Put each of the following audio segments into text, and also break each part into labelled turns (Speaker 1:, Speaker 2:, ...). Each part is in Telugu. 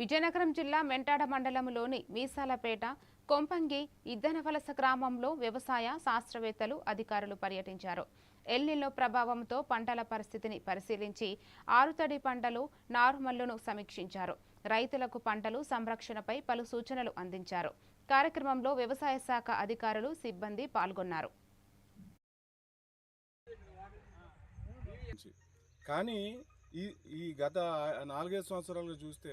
Speaker 1: విజయనగరం జిల్లా మెంటాడ మండలంలోని మీసాలపేట కొంపంగి ఇద్దనవలస గ్రామంలో వ్యవసాయ శాస్త్రవేత్తలు అధికారులు పర్యటించారు. ఎల్నినో ప్రభావంతో పంటల పరిస్థితిని పరిశీలించి ఆరుతడి పంటలు నారుమల్లును సమీక్షించారు. రైతులకు పంటలు సంరక్షణపై పలు సూచనలు అందించారు. కార్యక్రమంలో వ్యవసాయ శాఖ అధికారులు సిబ్బంది పాల్గొన్నారు.
Speaker 2: కానీ ఈ గత 4-5 సంవత్సరాలుగా చూస్తే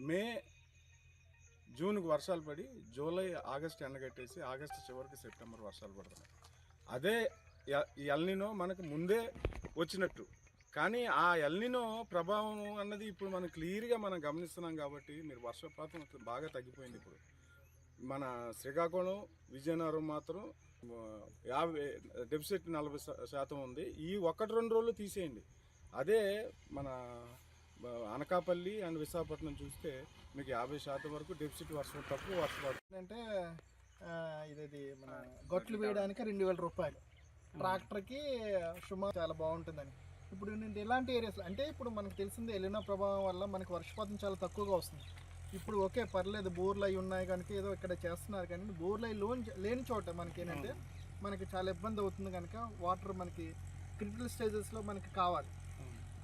Speaker 2: మే జూన్కు వర్షాలు పడి జూలై ఆగస్టు ఎండగట్టేసి ఆగస్టు చివరికి సెప్టెంబర్ వర్షాలు పడుతున్నాయి. అదే ఎల్నినో మనకు ముందే వచ్చినట్టు, కానీ ఆ ఎల్నినో ప్రభావం అన్నది ఇప్పుడు మనం క్లియర్గా మనం గమనిస్తున్నాం. కాబట్టి మీరు వర్షపాతం బాగా తగ్గిపోయింది. ఇప్పుడు మన శ్రీకాకుళం విజయనగరం మాత్రం 50 డెఫిసిట్ 40% ఉంది. ఈ 1-2 రోజులు తీసేయండి. అదే మన అనకాపల్లి అండ్ విశాఖపట్నం చూస్తే మీకు 50% వరకు డెఫిసిట్ వర్షం తక్కువ వర్షం పడుతుంది.
Speaker 3: అంటే ఇది మన గొట్లు వేయడానికి 2000 రూపాయలు ట్రాక్టర్కి సుమారు చాలా బాగుంటుందని. ఇప్పుడు నేను ఎలాంటి ఏరియాస్లో అంటే ఇప్పుడు మనకు తెలిసిందే ఎలినో ప్రభావం వల్ల మనకి వర్షపాతం చాలా తక్కువగా వస్తుంది. ఇప్పుడు ఓకే పర్లేదు, బోర్లు అవి ఉన్నాయి కనుక ఏదో ఇక్కడ చేస్తున్నారు. కానీ బోర్లు అవి లేని చోట మనకి ఏంటంటే మనకి చాలా ఇబ్బంది అవుతుంది. కనుక వాటర్ మనకి క్రిటికల్ స్టేజెస్లో మనకి కావాలి.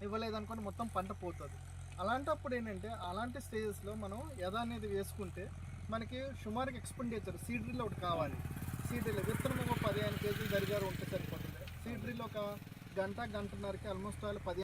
Speaker 3: ఇవ్వలేదనుకోని మొత్తం పంట పోతుంది. అలాంటప్పుడు ఏంటంటే అలాంటి స్టేజెస్లో మనం ఎద అనేది వేసుకుంటే మనకి సుమారుగా ఎక్స్పెండిచర్ సీడ్ డ్రిల్ ఒకటి కావాలి. సీడ్ డ్రిల్ విత్తనం 15 కేజీలు జరిగారు ఉంటే సరిపోతుంది. సీడ్ డ్రిల్ ఒక గంటన్నరకి ఆల్మోస్ట్ 15